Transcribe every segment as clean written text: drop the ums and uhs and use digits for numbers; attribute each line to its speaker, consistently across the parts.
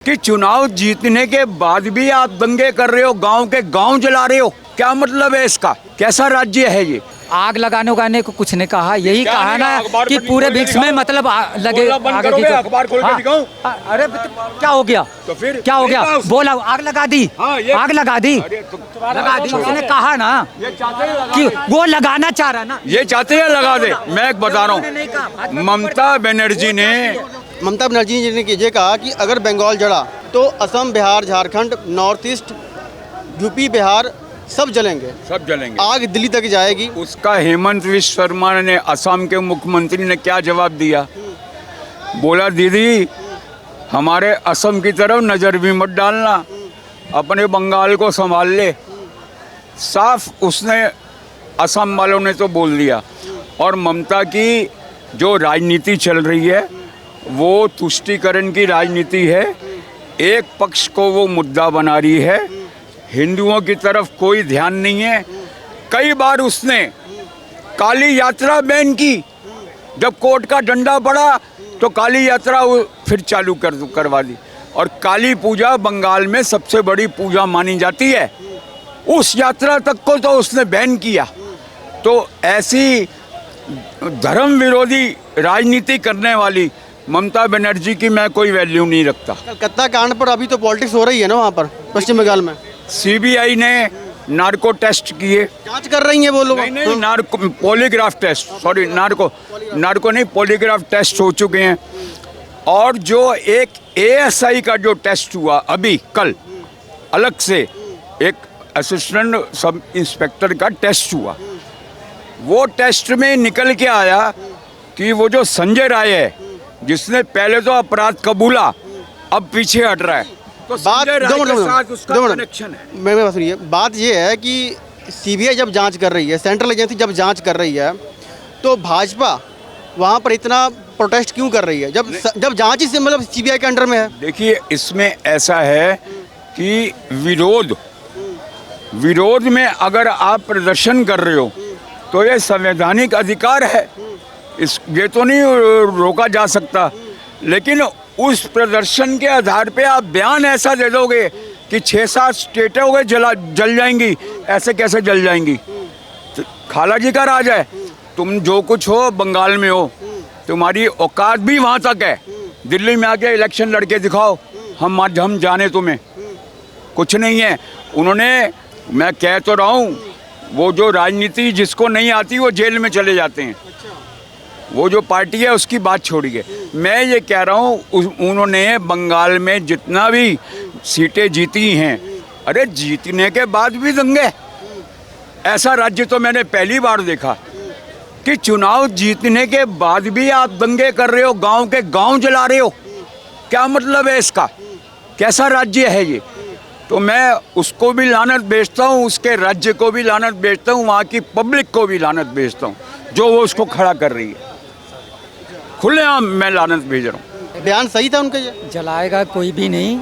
Speaker 1: कि चुनाव जीतने के बाद भी आप दंगे कर रहे हो, गांव के गांव जला रहे हो, क्या मतलब है इसका? कैसा राज्य है ये?
Speaker 2: आग लगाने उगाने को कुछ नहीं कहा, यही
Speaker 1: क्या
Speaker 2: कहा
Speaker 1: नहीं
Speaker 2: ना
Speaker 1: कहा?
Speaker 2: कि पूरे विश्व में मतलब लगे
Speaker 1: बंद करोगे, अखबार खोल के दिखाऊं?
Speaker 2: अरे क्या हो गया?
Speaker 1: तो फिर
Speaker 2: क्या हो गया? बोला आग लगा दी।
Speaker 1: हाँ, ये
Speaker 2: आग लगा दी। लगा दी, उसने कहा ना
Speaker 1: ये चाहते हैं
Speaker 2: कि वो लगाना चाह रहा ना।
Speaker 1: ये चाहते हैं लगा दे। मैं एक बता रहा हूँ, ममता बनर्जी
Speaker 3: ने ये कहा कि अगर बंगाल जला तो Assam, Bihar, Jharkhand, north east, UP, Bihar सब जलेंगे,
Speaker 1: सब जलेंगे,
Speaker 3: आग दिल्ली तक जाएगी।
Speaker 1: उसका हेमंत विश्व शर्मा ने, असम के मुख्यमंत्री ने क्या जवाब दिया? बोला दीदी हमारे असम की तरफ नज़र भी मत डालना, अपने बंगाल को संभाल ले। साफ उसने असम वालों ने तो बोल दिया। और ममता की जो राजनीति चल रही है वो तुष्टीकरण की राजनीति है। एक पक्ष को वो मुद्दा बना रही है, हिंदुओं की तरफ कोई ध्यान नहीं है। कई बार उसने काली यात्रा बैन की, जब कोर्ट का डंडा पड़ा तो काली यात्रा फिर चालू करवा दी। और काली पूजा बंगाल में सबसे बड़ी पूजा मानी जाती है, उस यात्रा तक को तो उसने बैन किया। तो ऐसी धर्म विरोधी राजनीति करने वाली ममता बनर्जी की मैं कोई वैल्यू नहीं रखता।
Speaker 3: कलकत्ता कांड पर अभी तो पॉलिटिक्स हो रही है ना वहाँ पर पश्चिम बंगाल में।
Speaker 1: सीबीआई ने नार्को टेस्ट किए,
Speaker 3: जांच कर रही है वो लोग।
Speaker 1: नहीं narco polygraph test, sorry narco नहीं, पॉलीग्राफ टेस्ट हो चुके हैं। और जो एक एएसआई का जो टेस्ट हुआ अभी कल, अलग से एक असिस्टेंट सब इंस्पेक्टर का टेस्ट हुआ, वो टेस्ट में निकल के आया कि वो जो संजय राय है, जिसने पहले तो अपराध कबूला अब पीछे हट रहा है, तो संजय राय के साथ उसका कनेक्शन है।
Speaker 3: मैं बात सुनिए, बात ये है कि सीबीआई जब जांच कर रही है, सेंट्रल एजेंसी जब जांच कर रही है, तो भाजपा वहाँ पर इतना प्रोटेस्ट क्यों कर रही है जब जांच ही से मतलब सीबीआई के अंडर में है?
Speaker 1: देखिए इसमें ऐसा है कि विरोध में अगर आप प्रदर्शन कर रहे हो तो ये संवैधानिक अधिकार है, ये तो नहीं रोका जा सकता। लेकिन उस प्रदर्शन के आधार पे आप बयान ऐसा दे दोगे कि 6-7 स्टेटों के जल जाएंगी, ऐसे कैसे जल जाएंगी? तो खाला जी का राज है, तुम जो कुछ हो बंगाल में हो, तुम्हारी औकात भी वहाँ तक है। दिल्ली में आके इलेक्शन लड़के दिखाओ, हम जाने तुम्हें, कुछ नहीं है। उन्होंने, मैं कह तो रहा हूँ, वो जो राजनीति जिसको नहीं आती वो जेल में चले जाते हैं। वो जो पार्टी है उसकी बात छोड़िए, मैं ये कह रहा हूँ उन्होंने बंगाल में जितना भी सीटें जीती हैं, अरे जीतने के बाद भी दंगे, ऐसा राज्य तो मैंने पहली बार देखा कि चुनाव जीतने के बाद भी आप दंगे कर रहे हो, गांव के गांव जला रहे हो, क्या मतलब है इसका? कैसा राज्य है ये? तो मैं उसको भी लानत भेजता हूँ, उसके राज्य को भी लानत भेजता हूँ, वहाँ की पब्लिक को भी लानत भेजता हूँ जो वो उसको खड़ा कर रही है। खुलेआम मैं लानत भेज रहा हूँ।
Speaker 3: बयान सही था उनका? ये
Speaker 2: जलाएगा कोई भी नहीं।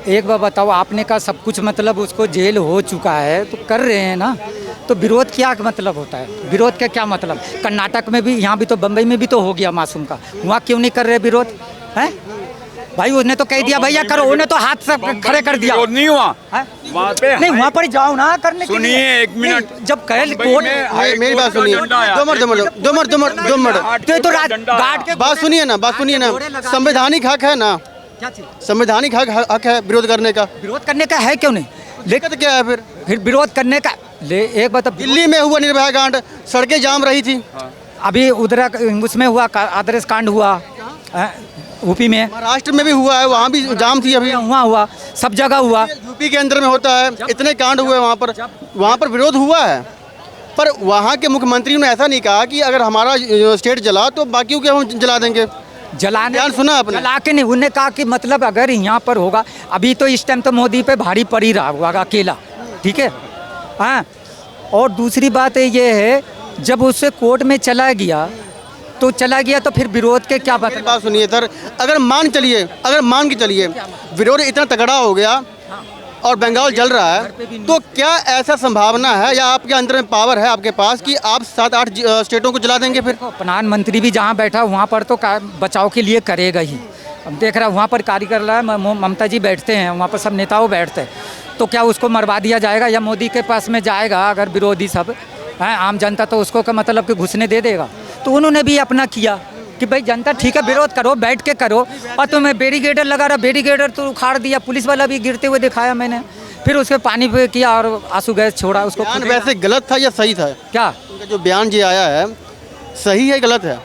Speaker 2: एक बार बताओ, आपने कहा सब कुछ मतलब उसको जेल हो चुका है तो कर रहे हैं ना, तो विरोध क्या मतलब होता है? विरोध का क्या मतलब? कर्नाटक में भी, यहाँ भी तो, बम्बई में भी तो हो गया मासूम का, वहाँ क्यों नहीं कर रहे विरोध? हैं भाई, उसने तो कह दिया भैया करो, उन्हें तो हाथ से खड़े कर दिया।
Speaker 1: विरोध नहीं हुआ वहाँ पे,
Speaker 2: नहीं वहाँ पर जाओ ना करने के लिए।
Speaker 1: सुनिए एक मिनट,
Speaker 2: जब कह कोर्ट,
Speaker 3: मेरी बात सुनिए, दो मिनट
Speaker 2: तो गार्ड के
Speaker 3: बात सुनिए ना, संवैधानिक हक है ना, संवैधानिक हक है विरोध करने का।
Speaker 2: विरोध करने का है क्यों नहीं?
Speaker 3: लेकिन क्या है फिर
Speaker 2: विरोध करने का एक बात,
Speaker 3: दिल्ली में हुआ निर्भया कांड, सड़कें जाम रही थी।
Speaker 2: अभी उधर उसमें हुआ आदर्श कांड हुआ, यूपी में,
Speaker 3: महाराष्ट्र में भी हुआ है, वहाँ भी जाम थी, अभी
Speaker 2: वहाँ हुआ, सब जगह हुआ।
Speaker 3: यूपी के अंदर में होता है, इतने कांड हुए वहाँ पर विरोध हुआ है। पर वहाँ के मुख्यमंत्री ने ऐसा नहीं कहा कि अगर हमारा स्टेट जला तो बाकियों के हम जला देंगे।
Speaker 2: जलाने
Speaker 3: सुना आपने?
Speaker 2: जला के नहीं, उन्होंने कहा कि मतलब अगर यहाँ पर होगा, अभी तो इस टाइम तो मोदी पे भारी पड़ ही रहा होगा अकेला, ठीक है। हाँ, और दूसरी बात ये है, जब उससे कोर्ट में चला गया तो फिर विरोध के क्या बात?
Speaker 3: बात सुनिए सर, अगर मान के चलिए विरोध इतना तगड़ा हो गया और बंगाल जल रहा है, तो क्या ऐसा संभावना है या आपके अंदर में पावर है आपके पास कि आप 7-8 स्टेटों को जला देंगे? फिर
Speaker 2: प्रधानमंत्री भी जहाँ बैठा वहाँ पर तो बचाव के लिए करेगा ही। अब देख रहा वहाँ पर कार्यकर्ता ममता जी बैठते हैं, वहाँ पर सब नेताओं बैठते हैं, तो क्या उसको मरवा दिया जाएगा या मोदी के पास में जाएगा अगर विरोधी सब हैं आम जनता, तो उसको का मतलब कि घुसने दे देगा। तो उन्होंने भी अपना किया कि भाई जनता ठीक है विरोध करो, बैठ के करो, और तुम्हें बैरिकेडर लगा रहा, बैरिकेडर तो उखाड़ दिया, पुलिस वाला भी गिरते हुए दिखाया मैंने, फिर उसके पानी पे किया और आंसू गैस छोड़ा उसको।
Speaker 3: बयान वैसे गलत था या सही था?
Speaker 2: क्या
Speaker 3: उनका जो बयान जी आया है सही है गलत है?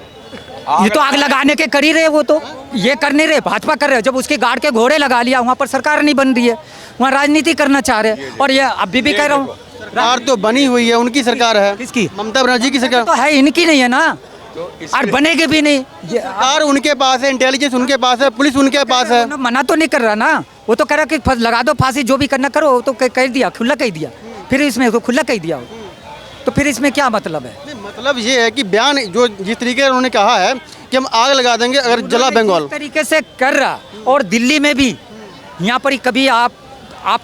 Speaker 2: ये तो आग लगाने के कर ही रहे, वो तो ये कर नहीं रहे, भाजपा कर रहे। जब उसके गार्ड के घोड़े लगा लिया, वहाँ पर सरकार नहीं बन रही है, वहाँ राजनीति करना चाह रहे हैं। और ये अभी भी कह रहा हूँ
Speaker 3: सरकार तो बनी हुई है, उनकी सरकार है।
Speaker 2: किसकी?
Speaker 3: ममता बनर्जी की सरकार।
Speaker 2: तो है, इनकी नहीं है ना, और बनेगी भी नहीं।
Speaker 3: सरकार उनके पास है, इंटेलिजेंस उनके पास है, पुलिस उनके पास है।
Speaker 2: मना तो नहीं कर रहा ना, वो तो कह रहा कि लगा दो फांसी, जो भी करना करो, तो कह दिया, खुला कह दिया, फिर इसमें तो खुला कह दिया, तो फिर इसमें क्या मतलब है?
Speaker 3: मतलब ये है कि बयान जो जिस तरीके से उन्होंने कहा है कि हम आग लगा देंगे अगर जला बंगाल,
Speaker 2: इस तरीके से कर रहा। और दिल्ली में भी, यहाँ पर ही कभी आप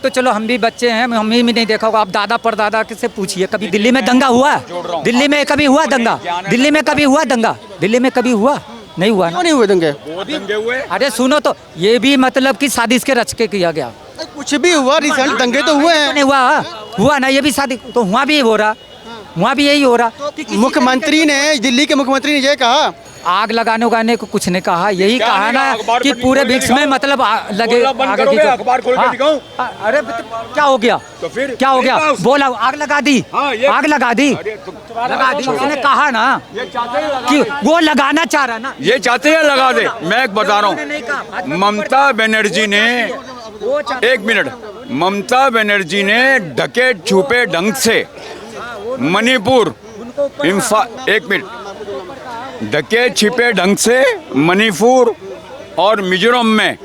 Speaker 2: तो चलो हम भी बच्चे हैं, हमें भी नहीं देखा होगा, आप दादा परदादा से पूछिए, कभी दिल्ली में दंगा हुआ? दिल्ली में कभी हुआ दंगा? दिल्ली में कभी हुआ दंगा? दिल्ली में कभी हुआ? नहीं हुआ ना।
Speaker 3: क्यों नहीं हुए दंगे?
Speaker 1: दंगे हुए।
Speaker 2: अरे सुनो, तो ये भी मतलब कि साजिश के रच के किया गया।
Speaker 3: कुछ भी हुआ, रिसेंट दंगे तो हुए हैं।
Speaker 2: नहीं हुआ ना, ये भी शादी तो वहाँ भी हो रहा, वहाँ भी यही हो रहा।
Speaker 3: मुख्यमंत्री ने, दिल्ली के मुख्यमंत्री ने ये कहा,
Speaker 2: आग लगाने उगाने को कुछ नहीं कहा, यही
Speaker 1: क्या
Speaker 2: कहा
Speaker 1: नहीं
Speaker 2: ना
Speaker 1: कहा? अखबार
Speaker 2: कि
Speaker 1: पर
Speaker 2: पूरे
Speaker 1: नहीं
Speaker 2: विश्व में
Speaker 1: दिखाओ।
Speaker 2: मतलब लगे
Speaker 1: बोलना बंद
Speaker 2: आगे
Speaker 1: करोगे?
Speaker 2: की
Speaker 1: अखबार खोल के
Speaker 2: हाँ।
Speaker 1: दिखाऊं?
Speaker 2: अरे क्या हो गया?
Speaker 1: तो फिर
Speaker 2: क्या हो गया?
Speaker 1: नहीं कहा उसने।
Speaker 2: बोला आग लगा दी,
Speaker 1: हाँ, ये-
Speaker 2: आग लगा दी,
Speaker 1: अरे तो
Speaker 2: लगा दी, उसने कहा ना कि वो लगाना चाह रहा ना।
Speaker 1: ये चाहते हैं लगा दे। मैं एक बता रहा
Speaker 2: उन्होंने नहीं कहा, भाजपा
Speaker 1: हूँ, ममता बनर्जी ने,
Speaker 2: वो चाहते-
Speaker 1: एक मिनट, ममता बनर्जी ने ढके छुपे ढंग से मणिपुर एक मिनट, ढके छिपे ढंग से मणिपुर और मिजोरम में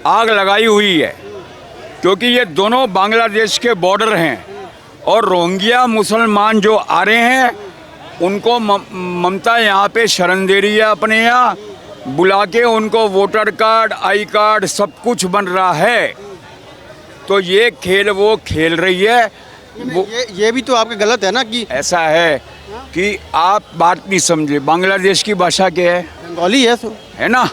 Speaker 1: आग लगाई हुई है, क्योंकि ये दोनों बांग्लादेश के बॉर्डर हैं, और रोहिंग्या मुसलमान जो आ रहे हैं उनको ममता यहाँ पे शरण दे रही है, अपने यहाँ बुला के उनको वोटर कार्ड, आई कार्ड सब कुछ बन रहा है। तो ये खेल वो खेल रही है। वो
Speaker 3: ये भी तो आपका गलत है ना कि
Speaker 1: ऐसा है कि आप बात नहीं समझे, बांग्लादेश की भाषा क्या है?
Speaker 3: बंगाली है
Speaker 1: ना,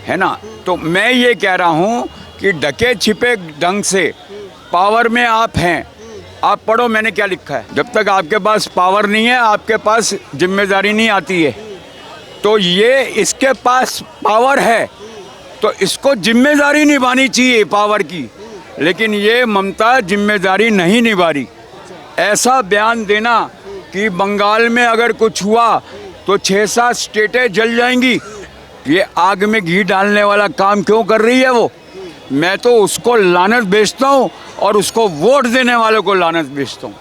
Speaker 1: है ना। तो मैं ये कह रहा हूँ कि ढके छिपे ढंग से पावर में आप हैं। आप पढ़ो मैंने क्या लिखा है। जब तक आपके पास पावर नहीं है, आपके पास जिम्मेदारी नहीं आती है। तो ये इसके पास पावर है, तो इसको जिम्मेदारी निभानी चाहिए पावर की, लेकिन ये ममता जिम्मेदारी नहीं निभा रही। ऐसा बयान देना कि बंगाल में अगर कुछ हुआ तो 6-7 स्टेटें जल जाएंगी, ये आग में घी डालने वाला काम क्यों कर रही है वो? मैं तो उसको लानत भेजता हूँ और उसको वोट देने वालों को लानत भेजता हूँ।